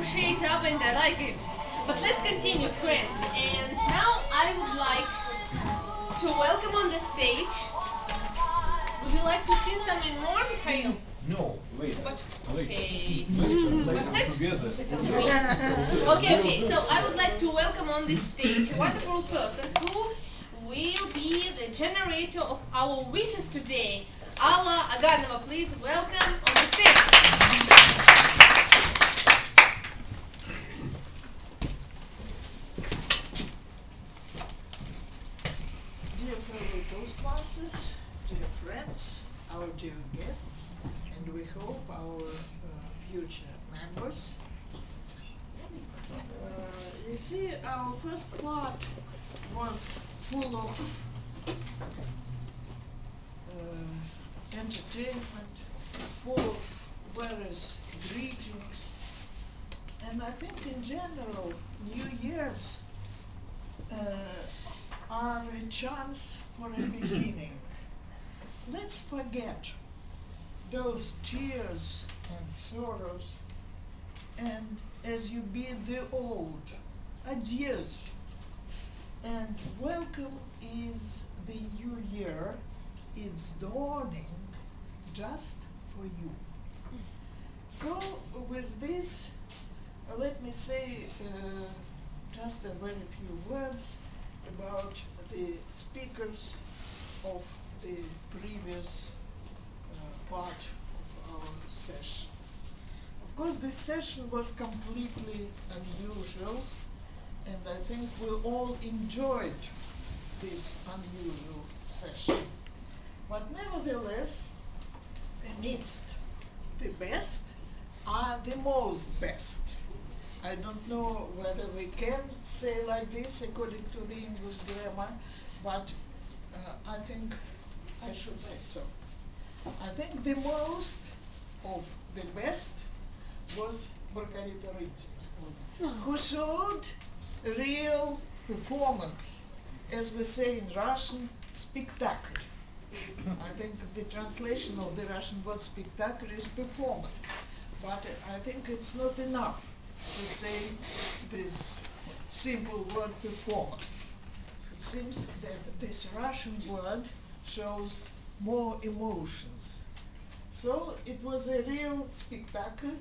shade up and I like it. But let's continue, friends. And now I would like to welcome on the stage. Would you like to sing something more, Mikhail? No, later. But Later. okay. Later together. Okay. So I would like to welcome on this stage a wonderful person who will be the generator of our wishes today. Alla Aganova, please welcome on the stage. Dear fellow Toastmasters, dear friends, our dear guests, and we hope our future members. You see, our first part was full of entertainment, full of various greetings, and I think in general, New Year's are a chance for a beginning. Let's forget those tears and sorrows, and as you bid the old, adieus, and welcome is the new year. It's dawning just for you. So with this, let me say just a very few words about the speakers of the previous part of our session. Of course, this session was completely unusual, and I think we all enjoyed this unusual session. But nevertheless, amidst the best are the most best. I don't know whether we can say like this according to the English grammar, but I think I should say so. I think the most of the best was Margarita Ritzina, who showed real performance, as we say in Russian, spectacle. I think the translation of the Russian word spectacle is performance, but I think it's not enough to say this simple word performance. It seems that this Russian word shows more emotions. So it was a real spectacle.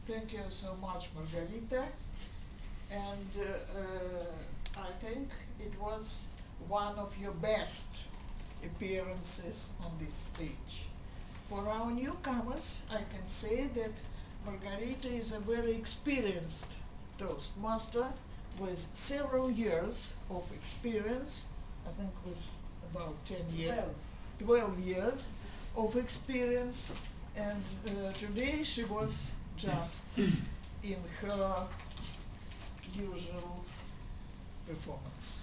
Thank you so much, Margarita. And I think it was one of your best appearances on this stage. For our newcomers, I can say that Margarita is a very experienced Toastmaster with several years of experience. I think it was about 10 years, 12 years of experience, and today she was just in her usual performance.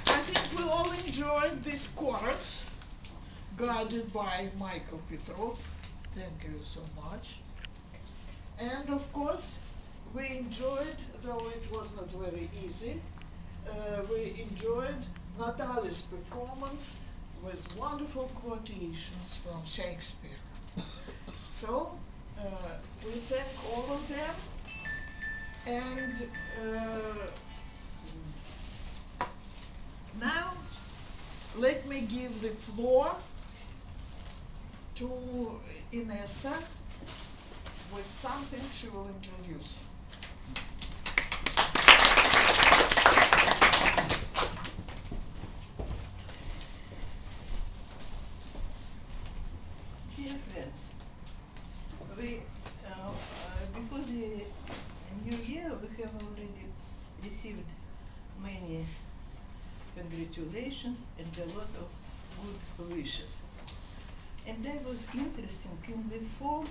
I think we all enjoyed this chorus, guided by Michael Petrov. Thank you so much. And of course, we enjoyed, though it was not very easy, we enjoyed Natalia's performance with wonderful quotations from Shakespeare. So, we thank all of them, and now let me give the floor to Inessa with something she will introduce. Dear friends, we before the new year we have already received many congratulations and a lot of good wishes. And I was interested in the form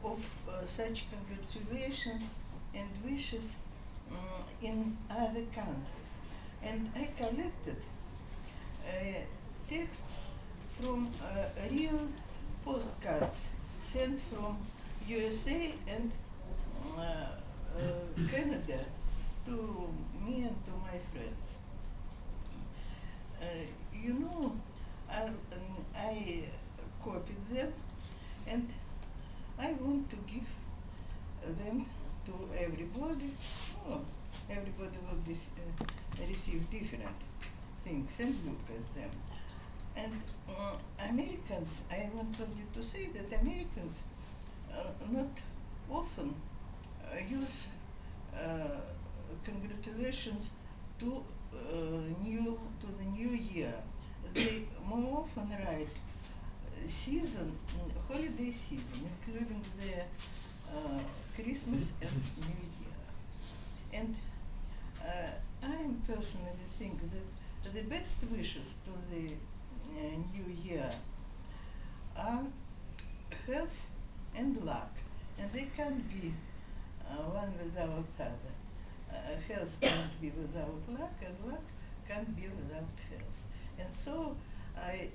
of such congratulations and wishes in other countries. And I collected texts from real postcards sent from USA and Canada to me and to my friends. I copied them and I want to give them to everybody. Oh, everybody will receive different things and look at them. And Americans, I want only to say that Americans not often use congratulations to the new year. They more often write holiday season, including the Christmas and New Year. And I personally think that the best wishes to the new year are health and luck, and they can't be one without other. Health can't be without luck, and luck can't be without health. And so I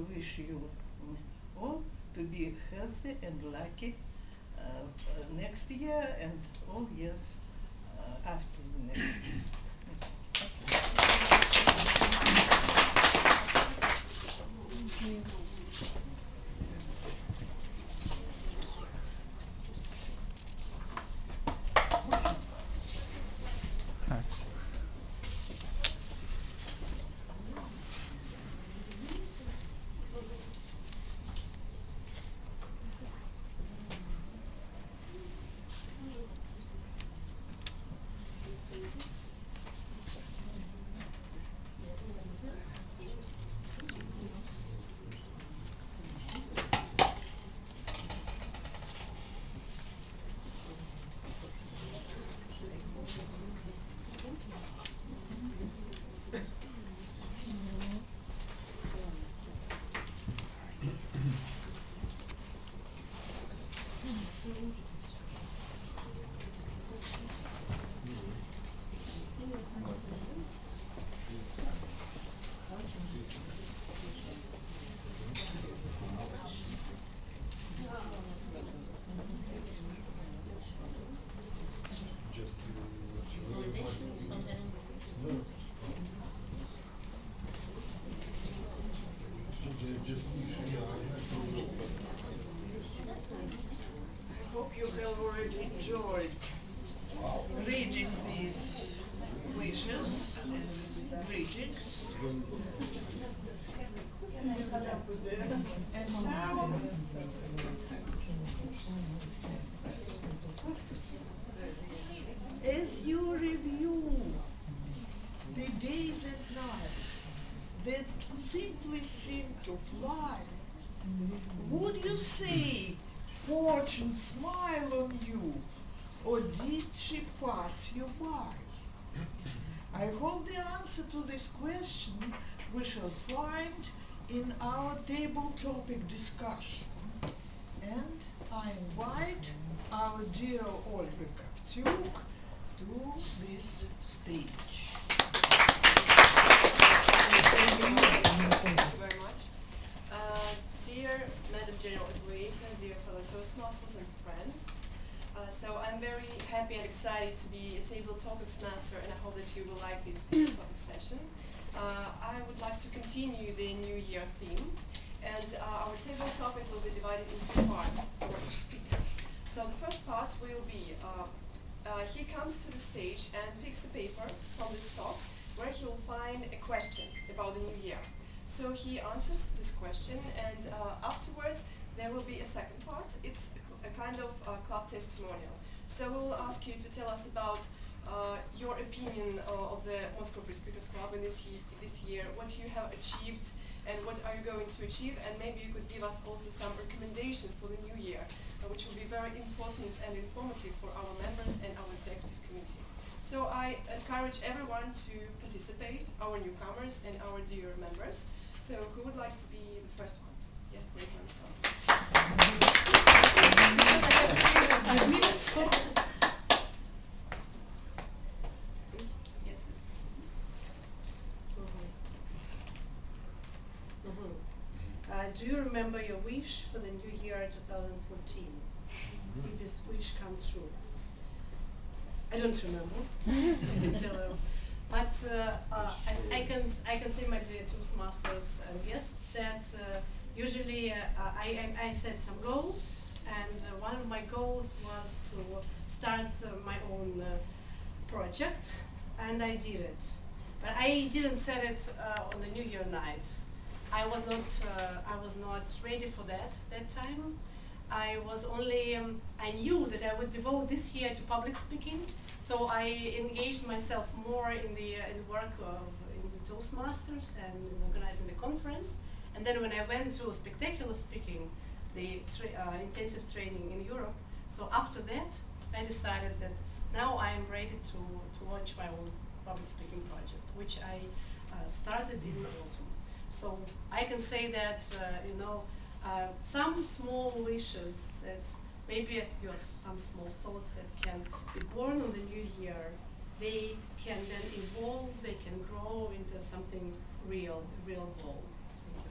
wish you all to be healthy and lucky next year and all years after the next. I hope you have already enjoyed reading these wishes and greetings. And now, as you review the days and nights that simply seem to fly, would you say fortune smiled on you, or did she pass you by? I hope the answer to this question we shall find in our table topic discussion. And I invite our dear Olga Kovtjuk to this stage. Thank you very much. Dear Madam General Equator, dear fellow Toastmasters and friends, so I'm very happy and excited to be a table topics master, and I hope that you will like this table topic session. I would like to continue the New Year theme, and our table topic will be divided into two parts for each speaker. So the first part will be, he comes to the stage and picks a paper from the sock where he will find a question about the new year. So he answers this question, and afterwards there will be a second part. It's a kind of club testimonial. So we will ask you to tell us about your opinion of the Moscow Free Speakers Club in this year, what you have achieved and what are you going to achieve, and maybe you could give us also some recommendations for the new year, which will be very important and informative for our members and our executive committee. So I encourage everyone to participate, our newcomers and our dear members. So who would like to be the first one? Yes, please, let me start. 5 minutes. Yes. Do you remember your wish for the new year 2014? Did this wish come true? I don't remember. I can tell you. But I can say, my dear Toastmasters and guests, that usually I set some goals and one of my goals was to start my own project, and I did it. But I didn't set it on the New Year night. I was not ready for that time. I was only I knew that I would devote this year to public speaking, so I engaged myself more in the work of in the Toastmasters and in organizing the conference. And then when I went to spectacular speaking, the intensive training in Europe, so after that I decided that now I am ready to launch my own public speaking project, which I started in autumn. So I can say that some small wishes that maybe some small thoughts that can be born on the new year, they can then evolve, they can grow into something real goal.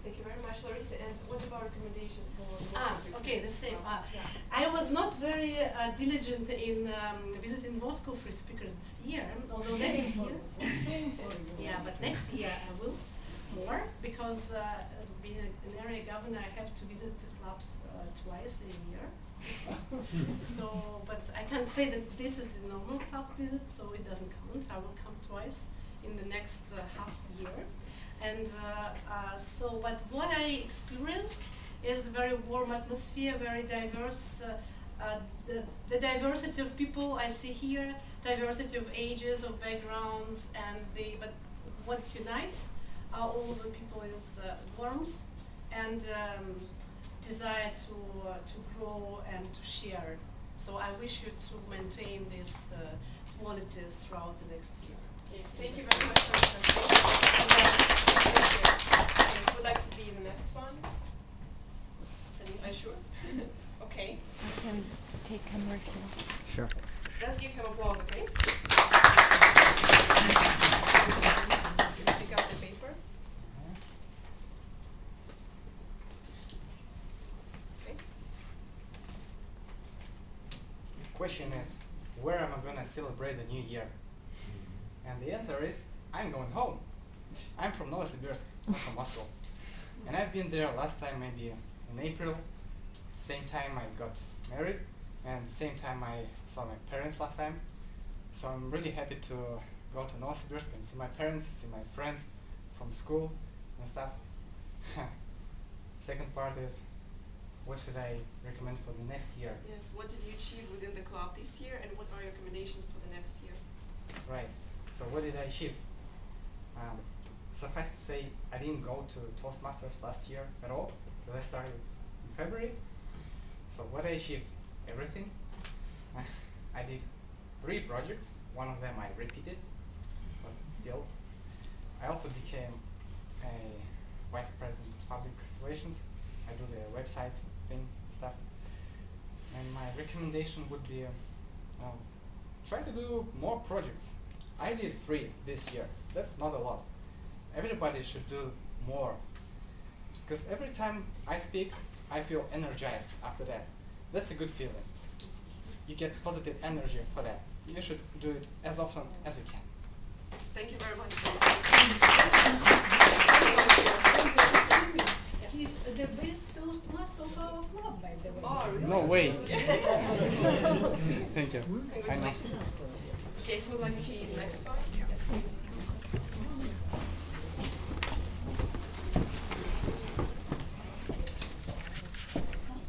Thank you very much, Larissa. And what about recommendations for Moscow? Okay, the same. Yeah. I was not very diligent in visiting Moscow for speakers this year, although next year. Yeah, but next year I will more, because as being an area governor, I have to visit the clubs twice a year. So, but I can't say that this is the normal club visit, so it doesn't count. I will come twice in the next half year. And but what I experienced is a very warm atmosphere, very diverse, the diversity of people I see here, diversity of ages, of backgrounds, but what unites all the people is warmth and desire to grow and to share. So I wish you to maintain these qualities throughout the next year. Okay, thank you very much for the presentation. Who would like to be the next one? Are you sure? Okay. Let him take camera if you want. Sure. Let's give him applause, okay? Pick up the paper. Okay. Question is, where am I gonna celebrate the new year? And the answer is, I'm going home. I'm from Novosibirsk, not from Moscow. And I've been there last time maybe in April. Same time I got married, and the same time I saw my parents last time. So I'm really happy to go to Novosibirsk and see my parents, see my friends from school and stuff. Second part is, what should I recommend for the next year? Yes, what did you achieve within the club this year, and what are your recommendations for the next year? Right. So what did I achieve? Suffice to say, I didn't go to Toastmasters last year at all, because I started in February. So what I achieved? Everything. I did 3 projects. One of them I repeated, but still. I also became a vice president of public relations. I do the website thing stuff. And my recommendation would be try to do more projects. I did 3 this year. That's not a lot. Everybody should do more. Because every time I speak, I feel energized after that. That's a good feeling. You get positive energy for that. You should do it as often as you can. Thank you very much. He's the best Toastmaster of our club, by the way. Oh, really? No way. Thank you. Congratulations. Okay, who would like to be the next one? Yes, please.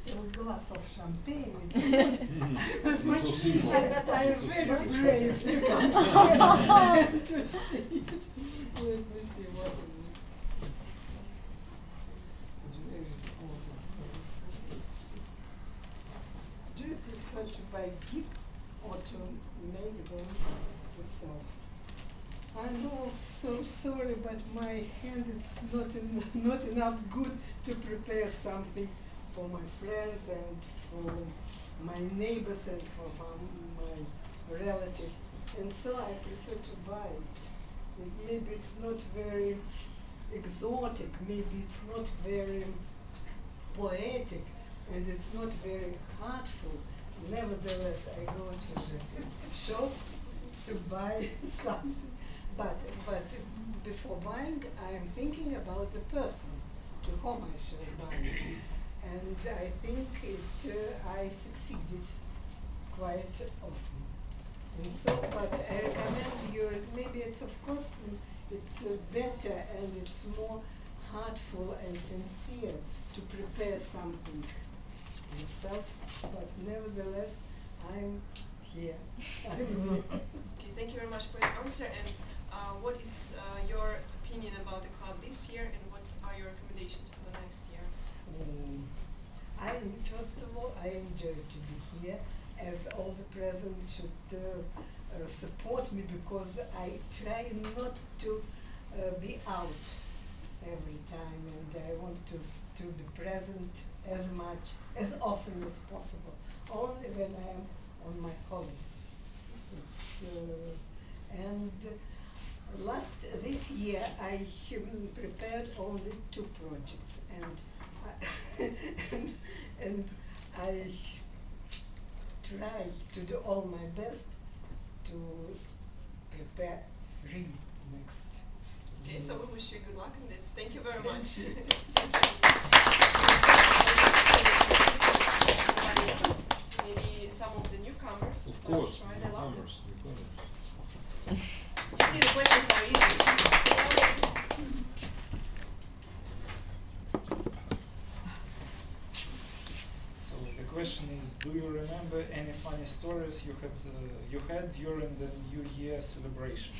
A glass of champagne, it's not as much easier, but I am very brave to come here and to see it. Let me see, what is it? Do you prefer to buy gifts or to make them yourself? I'm also sorry, but my hand is not enough good to prepare something for my friends and for my neighbors and for my relatives. And so I prefer to buy it. Maybe it's not very exotic, maybe it's not very poetic, and it's not very heartful. Nevertheless, I go to the shop to buy something. But before buying, I am thinking about the person to whom I shall buy it. and I think I succeeded quite often. And so, but I recommend you, maybe it's of course it's better and it's more heartful and sincere to prepare something yourself, but nevertheless, I'm here. Okay, thank you very much for your answer. And what is your opinion about the club this year, and what are your recommendations for the next year? First of all, I enjoy to be here, as all the present should support me, because I try not to be out every time, and I want to be present as often as possible, only when I am on my holidays. This year I prepared only 2 projects, and I try to do all my best to prepare 3 next. Okay, so we wish you good luck in this. Thank you very much. Maybe some of the newcomers. Of course, try their luck. newcomers. You see, the questions are easy. So the question is, do you remember any funny stories you had during the New Year celebration?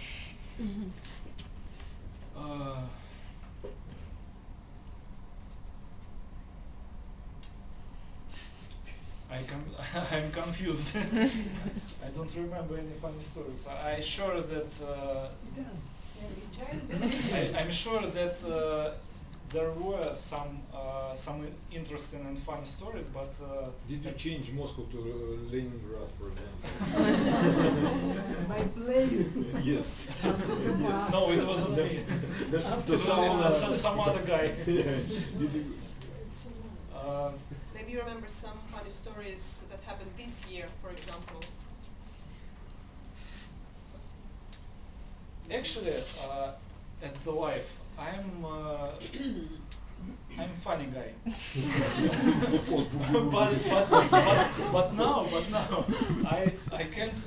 I'm confused. I don't remember any funny stories. I'm sure that I'm sure that there were some interesting and funny stories, but Did you change Moscow to Leningrad, for example? My plane. Yes. no, it wasn't me. It was some other guy. Did you? Maybe you remember some funny stories that happened this year, for example. Actually, at the life, I'm funny guy. Of course. but now I can't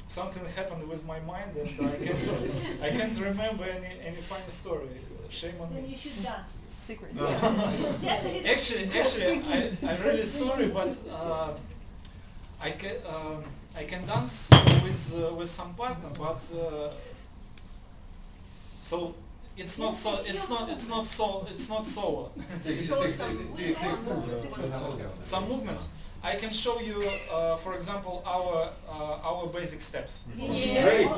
something happened with my mind, and I can't remember any funny story. Shame on Then me. you should dance. Secret. Actually, I'm really sorry, but I can dance with some partner, but so it's not solo. Just show some Some movements. I can show you, for example, our basic steps. Great.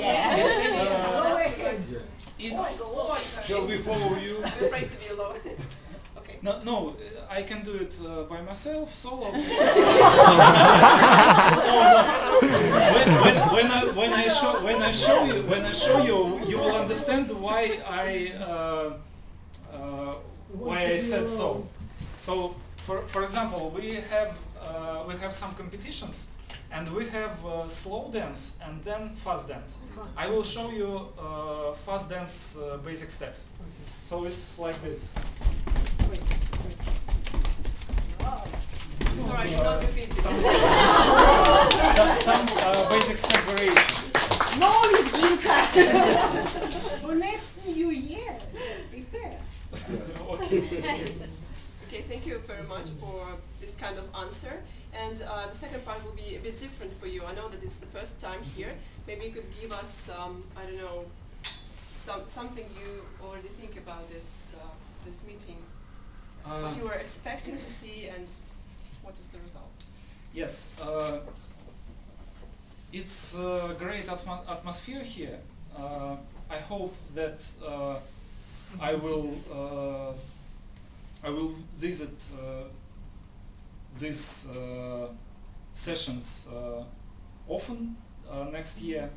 Shall we follow you? I'm afraid to be alone. Okay. No, I can do it by myself, solo. When I show you, you will understand why I said so. So, for example, we have some competitions, and we have slow dance and then fast dance. I will show you fast dance basic steps. So it's like this. Sorry, I did not repeat this. Some basic step variations. For next New Year, prepare. Okay. Okay, thank you very much for this kind of answer. And the second part will be a bit different for you. I know that it's the first time here. Maybe you could give us, I don't know, something you already think about this meeting. What you were expecting to see and what is the result? Yes, it's a great atmosphere here. I hope that I will visit these sessions often next year,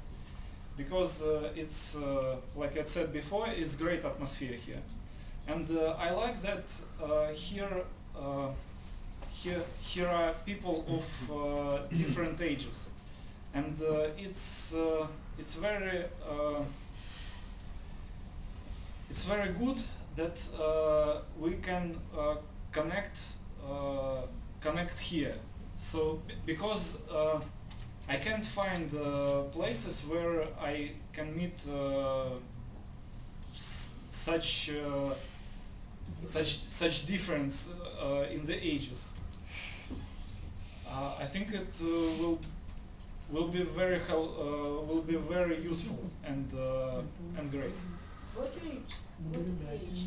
because it's like I said before, it's great atmosphere here, and I like that here are people of different ages, and it's very good that we can connect here. So because I can't find places where I can meet such difference in the ages. I think it will be very useful and great. What age? What age?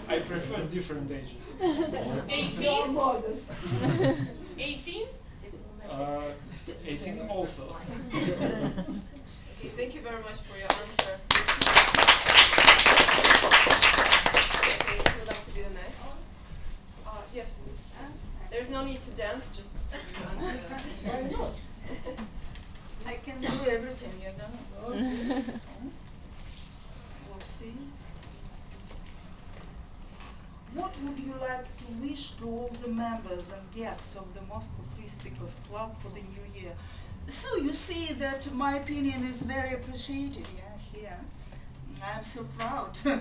I prefer different ages. 18? Modest. 18? 18 also. Okay, thank you very much for your answer. Okay, who would like to be the next? Yes, please. There's no need to dance, just to answer. Why not? I can do everything, you know. Okay. We'll see. What would you like to wish to all the members and guests of the Moscow Free Speakers Club for the new year? So you see that my opinion is very appreciated, here. I'm so proud to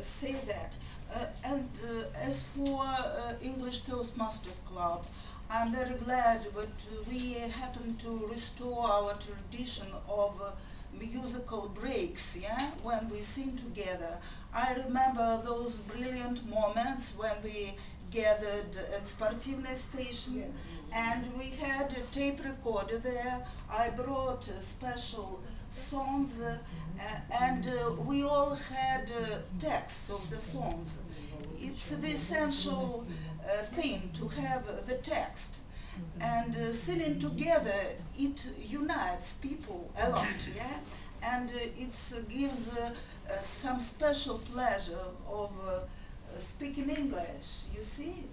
say that. As for English Toastmasters Club, I'm very glad that we happen to restore our tradition of musical breaks, when we sing together. I remember those brilliant moments when we gathered at Sportivnaya station, and we had a tape recorder there. I brought special songs, and we all had texts of the songs. It's the essential thing to have the text, and singing together, it unites people a lot, and it gives some special pleasure of speaking English, you see,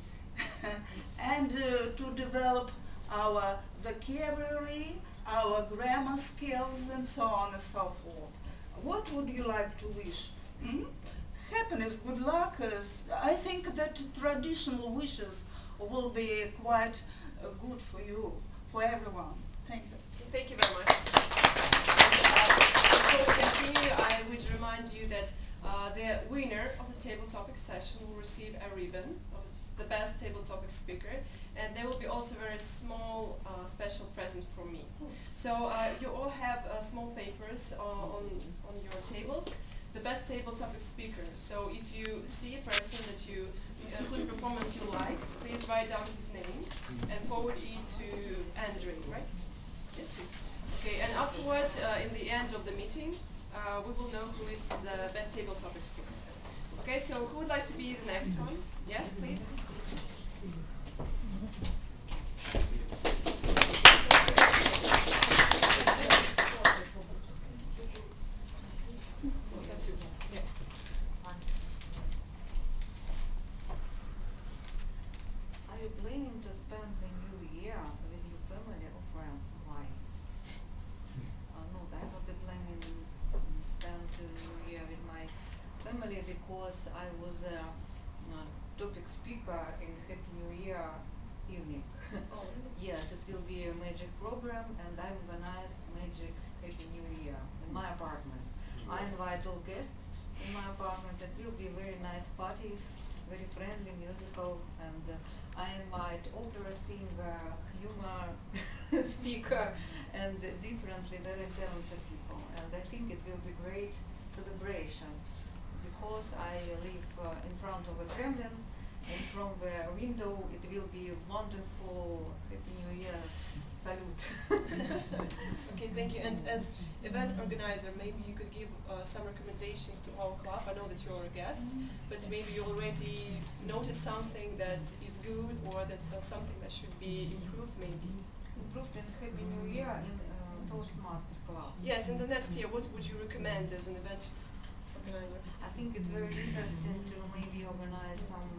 and to develop our vocabulary, our grammar skills, and so on and so forth. What would you like to wish? Happiness, good luck. I think that traditional wishes will be quite good for you, for everyone. Thank you. Thank you very much. Before we continue, I would remind you that the winner of the table topic session will receive a ribbon of the best table topic speaker, and there will be also a very small special present for me. So you all have small papers on your tables. The best table topic speaker. So if you see a person that you whose performance you like, please write down his name and forward it to Andrew, right? Yes, too. Okay, and afterwards, in the end of the meeting, we will know who is the best table topic speaker. Okay, so who would like to be the next one? Yes, please. Are you planning to spend the new year with your family or friends? Why? No, I'm not planning to spend the new year with my family because I was a topic speaker in Happy New Year evening. Oh, really? Yes, it will be a magic program, and I organize magic Happy New Year in my apartment. I invite all guests in my apartment. It will be a very nice party, very friendly, musical, and I invite opera singer, humor speaker, and differently very talented people. And I think it will be great celebration because I live in front of a Kremlin, and from the window it will be a wonderful Happy New Year salute. Okay, thank you. And as event organizer, maybe you could give some recommendations to our club. I know that you're a guest, but maybe you already noticed something that is good or that something that should be improved, maybe. Improved in Happy New Year in Toastmaster Club. Yes, in the next year, what would you recommend as an event organizer? I think it's very interesting to maybe organize some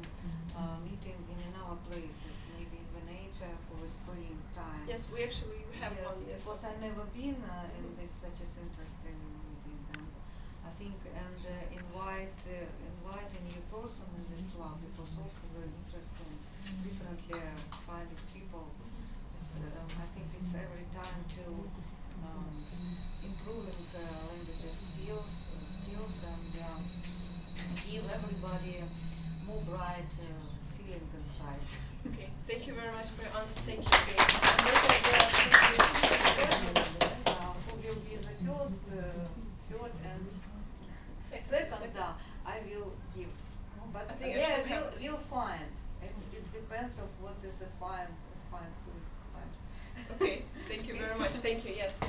meeting in our places, maybe in Venetia for spring time. Yes, we actually have Yes, one. Yes. because I've never been in this such an interesting meeting, and I think inviting new person in this club, it was also very interesting. Differently kind of people. It's, I think it's every time to improving language skills and give everybody more bright feeling inside. Okay, thank you very much for your answer. Thank you. Who will be the first, third and second, I will give. But I think yeah, actually we'll find. It depends of what is a find who is find. Okay, thank you very much. Thank you, yes.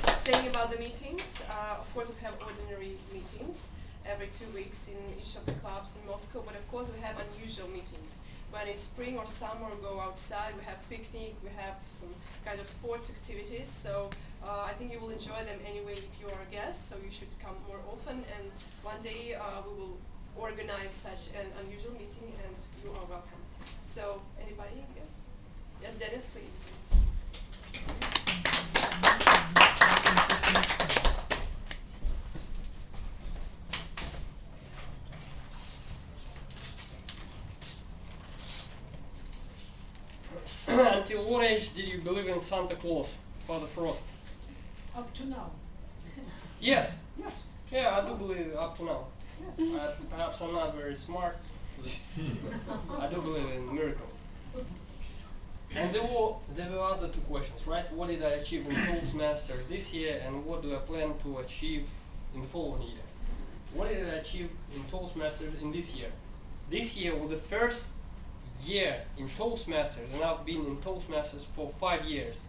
And saying about the meetings, of course we have ordinary meetings every 2 weeks in each of the clubs in Moscow, but of course we have unusual meetings. When it's spring or summer, we go outside, we have picnic, we have some kind of sports activities, so I think you will enjoy them anyway if you are a guest, so you should come more often, and one day we will organize such an unusual meeting and you are welcome. So, anybody? Yes? Yes, Dennis, please. Until what age did you believe in Santa Claus, Father Frost? Up to now. Yes. Yes. Yeah, I do believe up to now. Perhaps I'm not very smart, but I do believe in miracles. And there were other two questions, right? What did I achieve in Toastmasters this year, and what do I plan to achieve in the following year? What did I achieve in Toastmasters in this year? This year was the first year in Toastmasters, and I've been in Toastmasters for 5 years,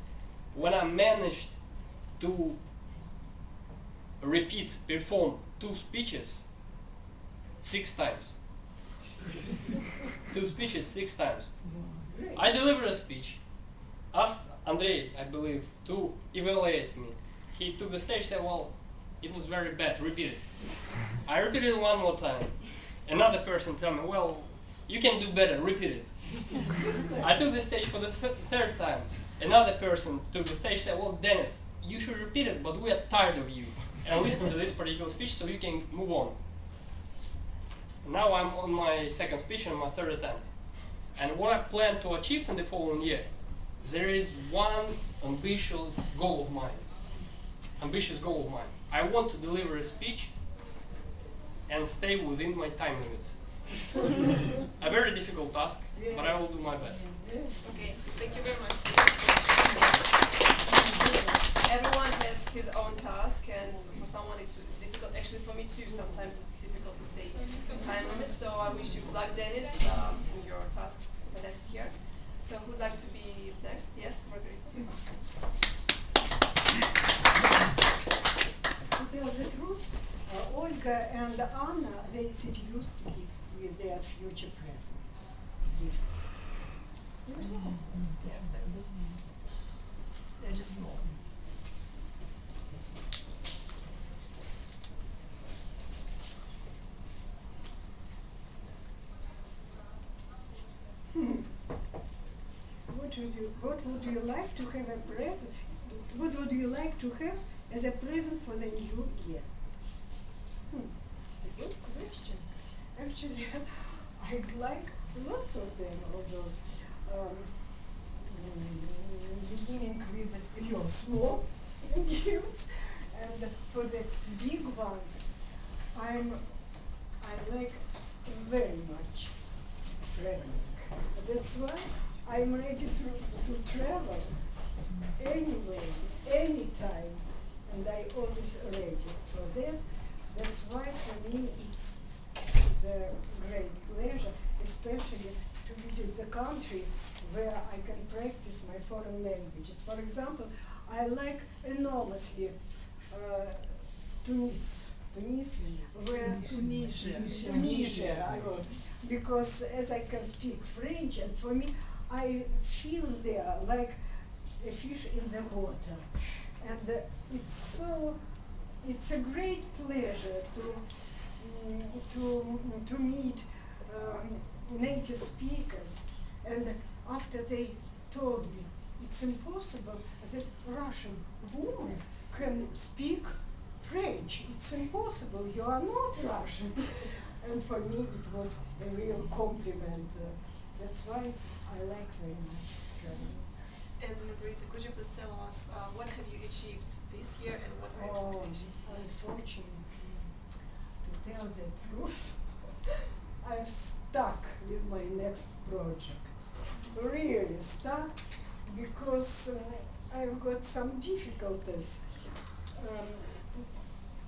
when I managed to perform 2 speeches 6 times. 2 speeches 6 times. I delivered a speech, asked Andrei, I believe, to evaluate me. He took the stage and said, well, it was very bad, repeat it. I repeated it 1 more time. Another person told me, well, you can do better, repeat it. I took the stage for the 3rd time. Another person took the stage and said, well, Dennis, you should repeat it, but we are tired of you. And listen to this particular speech so you can move on. Now I'm on my 2nd speech and my 3rd attempt. And what I plan to achieve in the following year, there is one ambitious goal of mine. I want to deliver a speech and stay within my time limits. A very difficult task, but I will do my best. Okay, thank you very much. Everyone has his own task, and for someone it's difficult. Actually, for me too, sometimes it's difficult to stay in time limits. So I wish you good luck, Dennis, in your task for next year. So who would like to be next? Yes, Margarita. To tell the truth, Olga and Anna, they seduced me with their future presents, gifts. Yes, they're just small. What would you like to have a present? What would you like to have as a present for the new year? A good question. Actually, I'd like lots of them, all those. Beginning with your small gifts, and for the big ones, I like very much traveling. That's why I'm ready to travel anywhere, anytime, and I always ready for that. That's why for me it's the great pleasure, especially to visit the country where I can practice my foreign languages. For example, I like enormously Tunisia, I wrote, because as I can speak French, and for me, I feel there like a fish in the water, and it's a great pleasure to meet native speakers, and after they told me it's impossible that Russian woman can speak French. It's impossible, you are not Russian. And for me it was a real compliment. That's why I like very much traveling. And Margarita, could you please tell us what have you achieved this year and what are your expectations? Unfortunately, to tell the truth, I'm stuck with my next project. Really stuck because I've got some difficulties.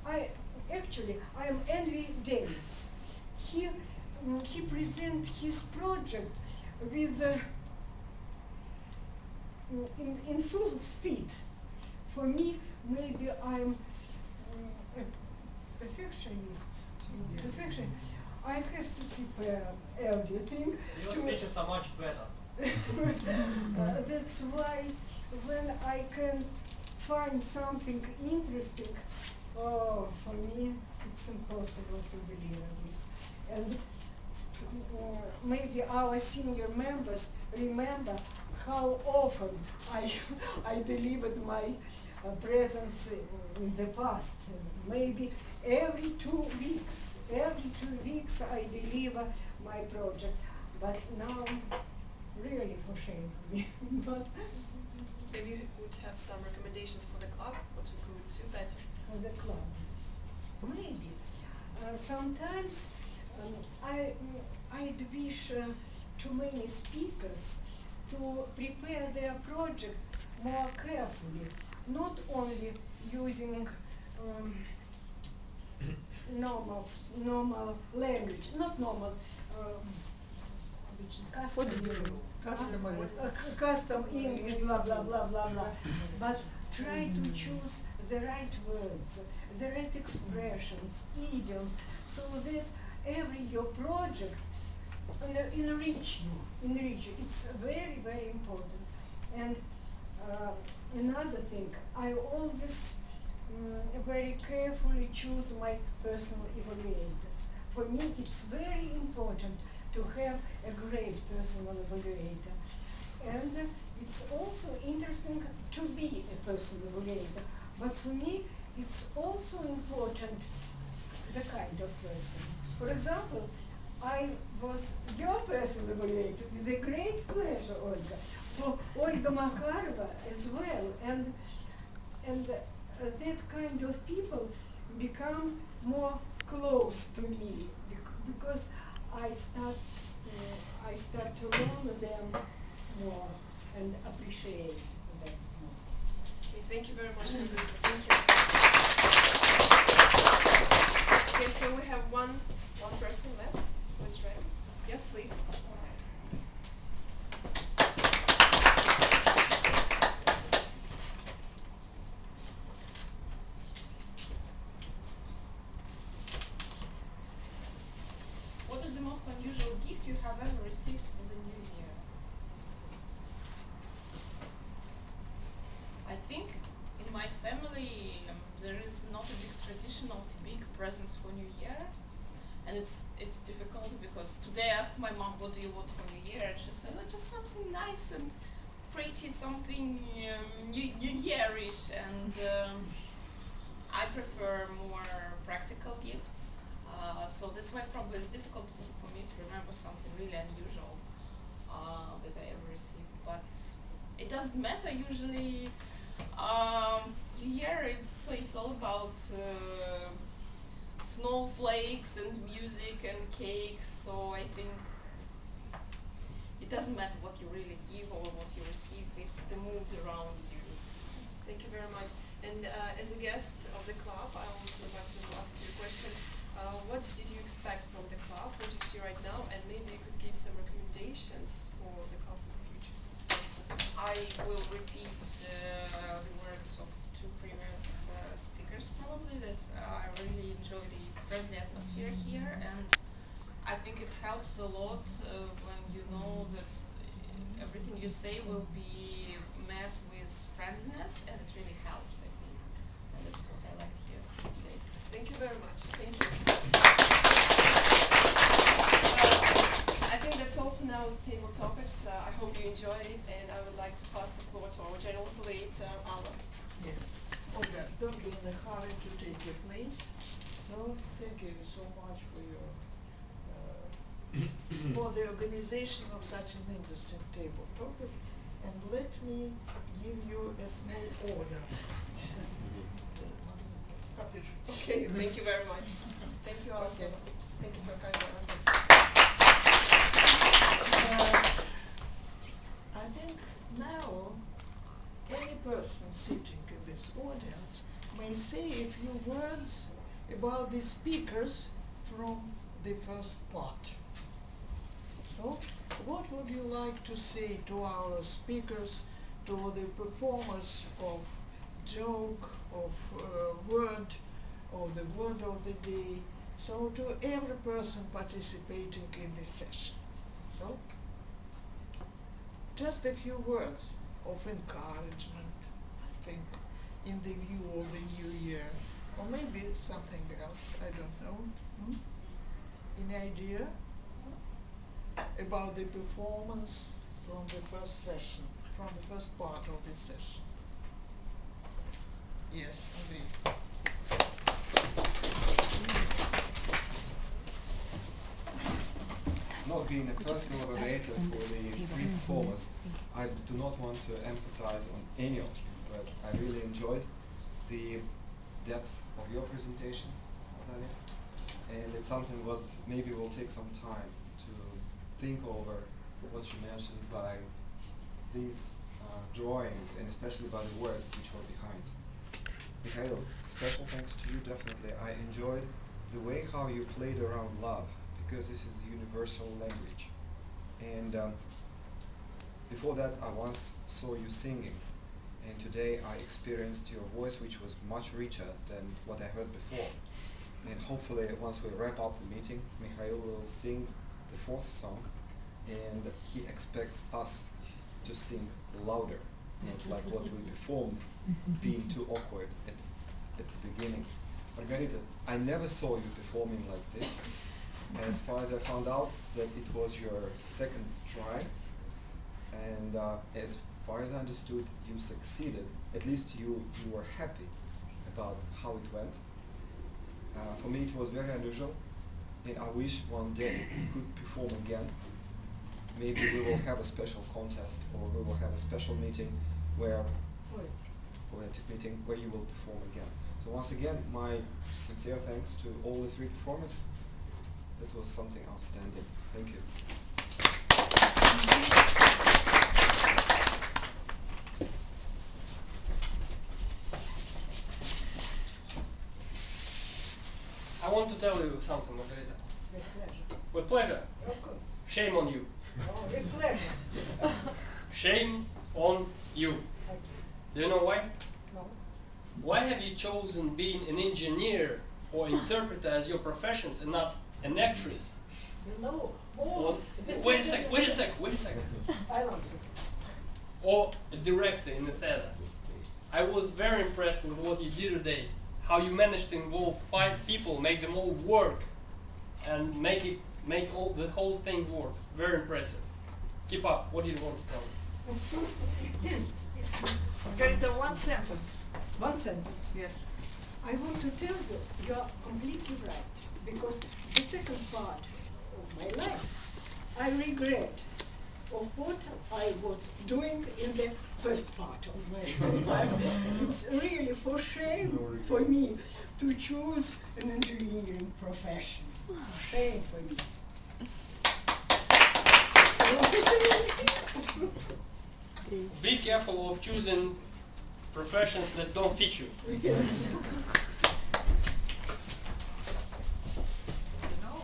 I'm Envy Davis. He present his project with in full speed. For me, maybe I'm a perfectionist. I have to prepare everything. Your speeches are much better. That's why when I can find something interesting, oh, for me it's impossible to believe this. And maybe our senior members remember how often I delivered my presence in the past. Maybe every 2 weeks I deliver my project. But now, really for shame for me. But Maybe you would have some recommendations for the club, what we could do better. for the club, maybe. Sometimes I'd wish too many speakers to prepare their project more carefully, not only using normal language, not normal, custom custom English, blah blah blah blah blah, but try to choose the right words, the right expressions, idioms, so that every your project enrich you. It's very, very important. And another thing, I always very carefully choose my personal evaluators. For me, it's very important to have a great personal evaluator. And it's also interesting to be a personal evaluator. But for me, it's also important the kind of person. For example, I was your personal evaluator with a great pleasure, Olga, for Olga Makarova as well. And that kind of people become more close to me because I start to learn them more and appreciate them more. Okay, thank you very much, Margarita. Thank you. Okay, so we have one person left who's ready. Yes, please. What is the most unusual gift you have ever received for the new year? I think in my family there is not a big tradition of big presents for New Year, and it's difficult because today I asked my mom, what do you want for New Year, and she said, oh, just something nice and pretty, something New Yearish, and I prefer more practical gifts. So that's why probably it's difficult for me to remember something really unusual that I ever received. But it doesn't matter. Usually, New Year it's all about snowflakes and music and cakes. So I think it doesn't matter what you really give or what you receive. It's the mood around you. Thank you very much. And as a guest of the club, I also like to ask you a question. What did you expect from the club? What do you see right now? And maybe you could give some recommendations for the club in the future. I will repeat the words of two previous speakers probably, that I really enjoy the friendly atmosphere here, and I think it helps a lot when you know that everything you say will be met with friendliness, and it really helps, I think. And that's what I like here today. Thank you very much. Thank you. I think that's all for now with table topics. I hope you enjoyed it, and I would like to pass the floor to our general evaluator, Alla. Yes. Olga, don't be in a hurry to take your place. So thank you so much for your for the organization of such an interesting table topic. And let me give you a small order. Okay, thank you very much. Thank you also. Okay. Thank you for coming. I think now any person sitting in this audience may say a few words about the speakers from the first part. So, what would you like to say to our speakers, to the performers of joke, of word, of the word of the day, so to every person participating in this session? So, just a few words of encouragement, I think, in the view of the new year, or maybe something else, I don't know. Any idea about the performance from the first session, from the first part of this session? Yes, indeed. Not being a personal moderator for the three performers, I do not want to emphasize on any of you, but I really enjoyed the depth of your presentation, Natalia, and it's something what maybe will take some time to think over what you mentioned by these drawings, and especially by the words which were behind. Mikhail, special thanks to you, definitely. I enjoyed the way how you played around love, because this is a universal language. And before that, I once saw you singing, and today I experienced your voice, which was much richer than what I heard before. And hopefully, once we wrap up the meeting, Mikhail will sing the fourth song, and he expects us to sing louder, not like what we performed, being too awkward at the beginning. Margarita, I never saw you performing like this. As far as I found out, that it was your second try, and as far as I understood, you succeeded. At least you were happy about how it went. For me, it was very unusual, and I wish one day we could perform again. Maybe we will have a special contest, or we will have a special meeting where you will perform again. So once again, my sincere thanks to all the three performers. That was something outstanding. Thank you. I want to tell you something, Margarita. With pleasure. With pleasure. Of course. Shame on you. Oh, with pleasure. Shame on you. Thank Do you know why? you. No. Why have you chosen being an engineer or interpreter as your professions and not an actress? You know. Oh, Or, this wait a is- second. I answer. Or a director in the theater. I was very impressed with what you did today. How you managed to involve 5 people, make them all work, and make the whole thing work. Very impressive. Keep up. What do you want to tell me? Margarita, one sentence. One sentence. Yes. I want to tell you, you are completely right. Because the second part of my life, I regret of what I was doing in the first part of my life. It's really for shame for me to choose an engineering profession. Shame for me. Be careful of choosing professions that don't fit you. Now,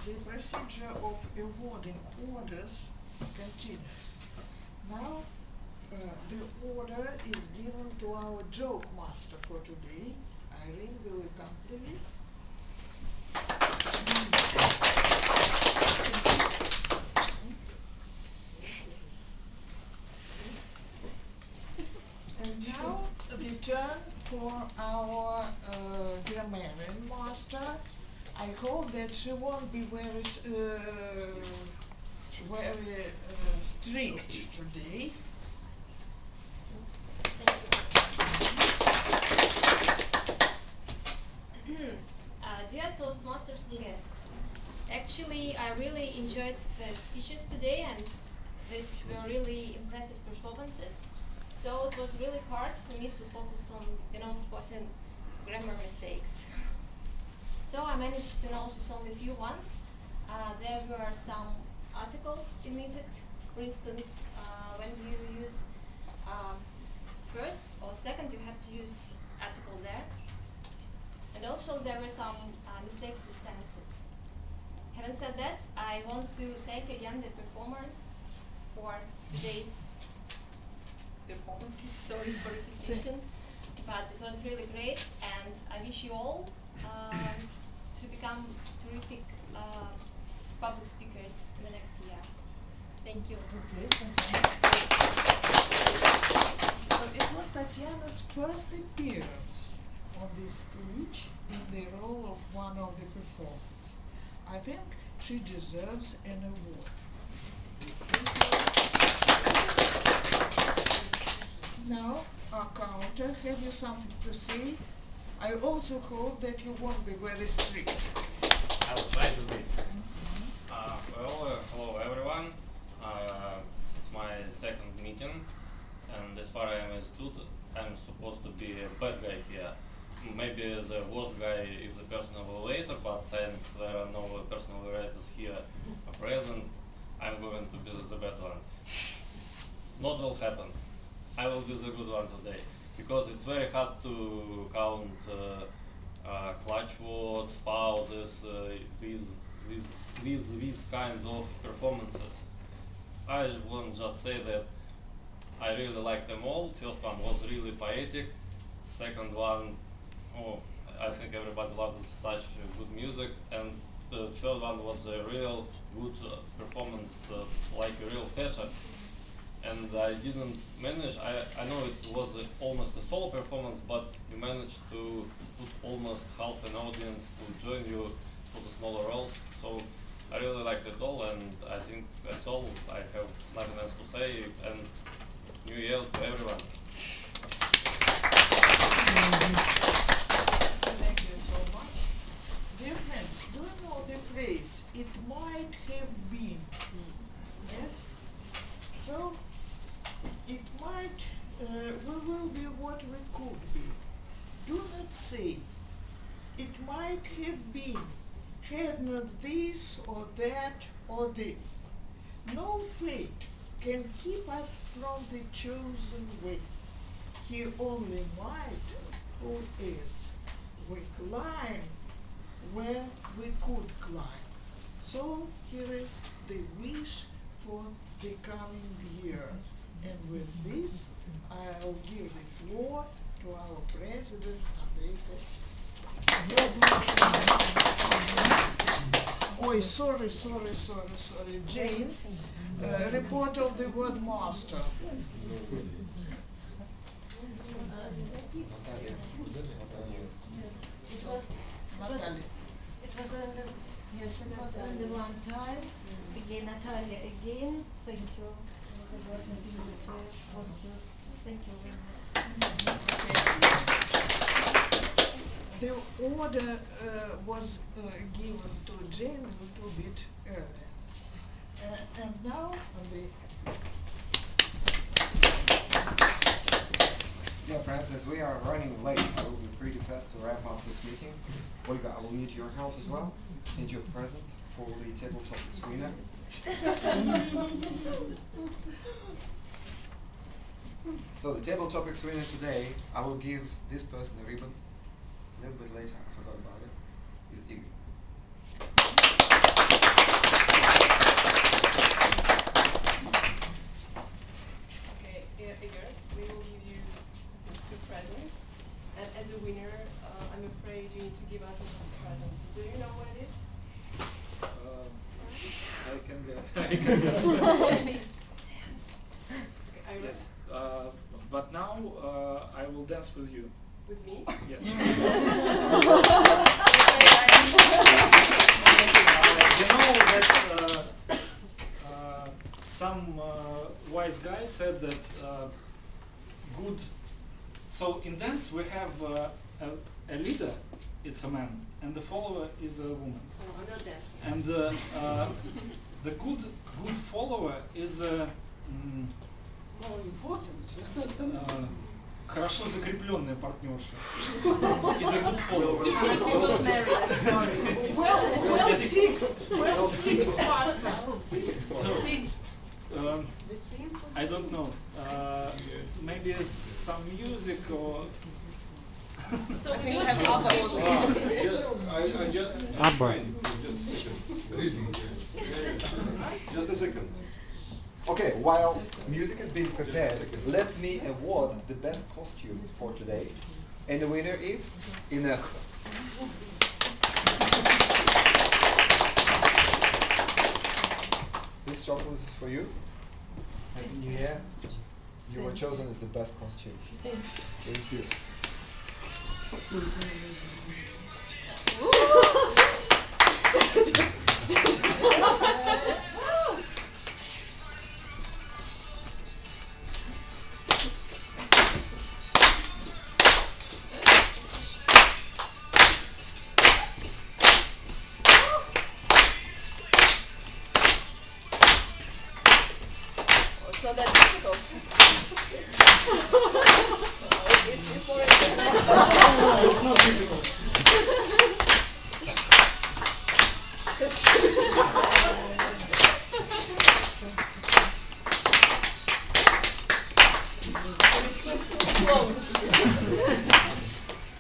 the procedure of awarding orders continues. Now, the order is given to our joke master for today. Irene, will you come please? And now the turn for our grammarian master. I hope that she won't be very strict today. Dear Toastmasters and guests, actually I really enjoyed the speeches today, and these were really impressive performances. So it was really hard for me to focus on, spotting grammar mistakes. So I managed to notice only a few ones. There were some articles omitted. For instance, when you use first or second, you have to use article there. And also there were some mistakes with tenses. Having said that, I want to thank again the performers for today's performances. Sorry for repetition, but it was really great, and I wish you all to become terrific public speakers in the next year. Thank you. Okay, thank you. So it was Tatiana's first appearance on this stage in the role of one of the performers. I think she deserves an award. Now, our counter, have you something to say? I also hope that you won't be very strict. I will try to be. Hello everyone. It's my second meeting, and as far as I understood, I'm supposed to be a bad guy here. Maybe the worst guy is a personal evaluator, but since there are no personal evaluators here present, I'm going to be the bad one. Not will happen. I will be the good one today, because it's very hard to count clutch words, pauses, these kind of performances. I want to just say that I really like them all. First one was really poetic. Second one, I think everybody loved such good music. And the third one was a real good performance, like a real theater. And I didn't manage, I know it was almost a solo performance, but you managed to put almost half an audience to join you for the smaller roles. So I really liked it all, and I think that's all. I have nothing else to say, and New Year to everyone. Thank you so much. Dear friends, do you know the phrase, it might have been? Yes? So, it might, we will be what we could be. Do not say, it might have been, had not this or that or this. No fate can keep us from the chosen way. He only might, who is. We climb where we could climb. So here is the wish for the coming year. And with this, I'll give the floor to our president, Andrei Kosik. Oh, sorry, Jane, report of the word master. It was only one time. Again, Natalia, again, thank you. The word activity was just, thank you very much. The order was given to Jane a little bit earlier. And now, Andrei. Dear friends, as we are running late, I will be pretty fast to wrap up this meeting. Olga, I will need your help as well, and your present for the table topics winner. So the table topics winner today, I will give this person a ribbon. A little bit later, I forgot about it, is Igor. Okay, Igor, we will give you two presents. And as a winner, I'm afraid you need to give us a present. Do you know what it is? I can guess. Dance. Okay, are you ready? Yes. But now I will dance with you. With me? Yes. You know that some wise guy said that good. So in dance we have a leader it's a man, and the follower is a woman. Oh, I'm not dancing. And the good follower is a More important. хорошо закрепленная партнерша. Is a good follower. People's married, I'm sorry. Well, fixed partner. So, I don't know. Maybe some music or. So we will have ABBA on the Just a second. Okay, while music is being prepared, let me award the best costume for today. And the winner is Inessa. This chocolate is for you. Happy New Year. You were chosen as the best costume. Thank you. It's not that difficult. It's before It's not difficult.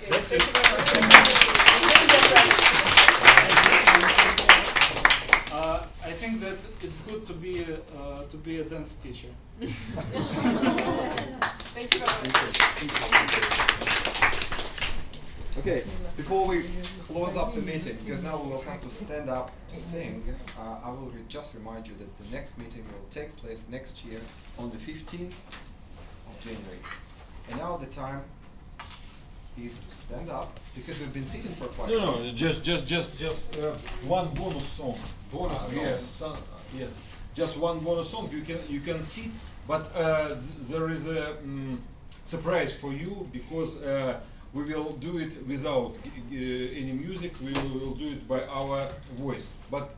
That's it. I think that it's good to be a dance teacher. Thank you very much. Okay, before we close up the meeting, because now we will have to stand up to sing, I will just remind you that the next meeting will take place next year on the 15th of January. And now the time is to stand up, because we've been sitting for quite a while. No, just one bonus song. Bonus song. Yes. Just one bonus song. You can sit, but there is a surprise for you, because we will do it without any music. We will do it by our voice. But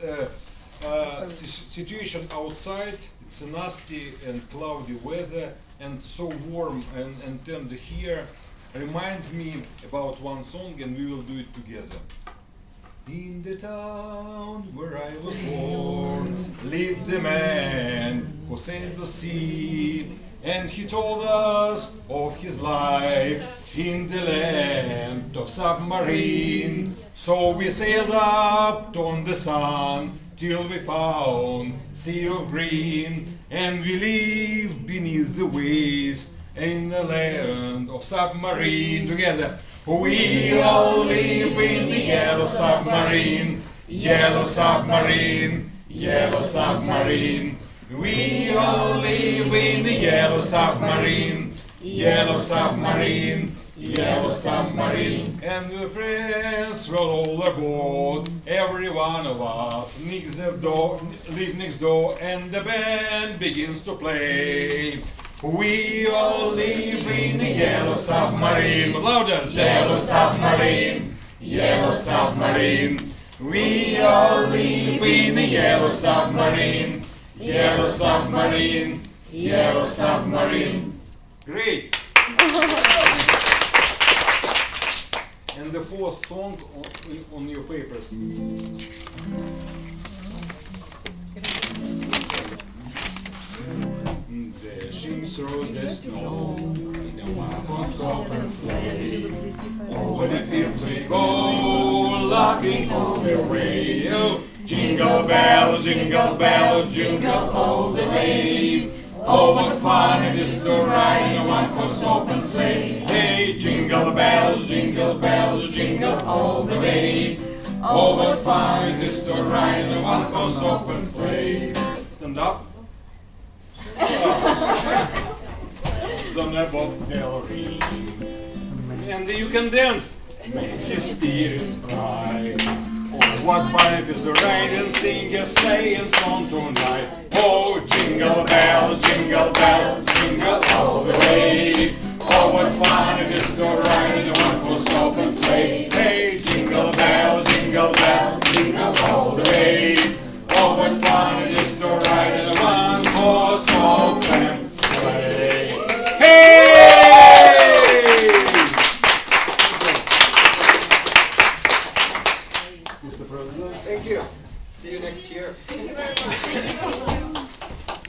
situation outside, it's a nasty and cloudy weather, and so warm and tender here. Remind me about one song, and we will do it together. In the town where I was born lived a man who sailed the sea, and he told us of his life in the land of submarine. So we sailed up on the sun till we found sea of green, and we lived beneath the waves in the land of submarine. Together. We all live in the yellow submarine, yellow submarine, yellow submarine. We all live in the yellow submarine, yellow submarine, yellow submarine. And the friends will all aboard, every one of us live next door, and the band begins to play. We all live in the yellow submarine. Louder! Yellow submarine, yellow submarine. We all live in the yellow submarine, yellow submarine, yellow submarine. Great! And the fourth song on your papers. Dashing through the snow in a one-horse open sleigh. Over the fields we go, laughing all the way. Oh, jingle bell, jingle all the way. Oh, what fun it is to ride in a one-horse open sleigh. Hey, jingle bells, jingle all the way. Oh, what fun it is to ride in a one-horse open sleigh. Stand up. On a bobtail ring, and you can dance, make your spirits bright. Oh, what fun it is to ride and sing a sleighing song tonight. Oh, jingle bells, jingle all the way. Oh, what fun it is to ride in a one-horse open sleigh. Hey, jingle Jingle bells, jingle all the way. Oh, what fun it is to ride in a one-horse open sleigh. Hey! Mr. President. Thank you. See you next year. Thank you very much.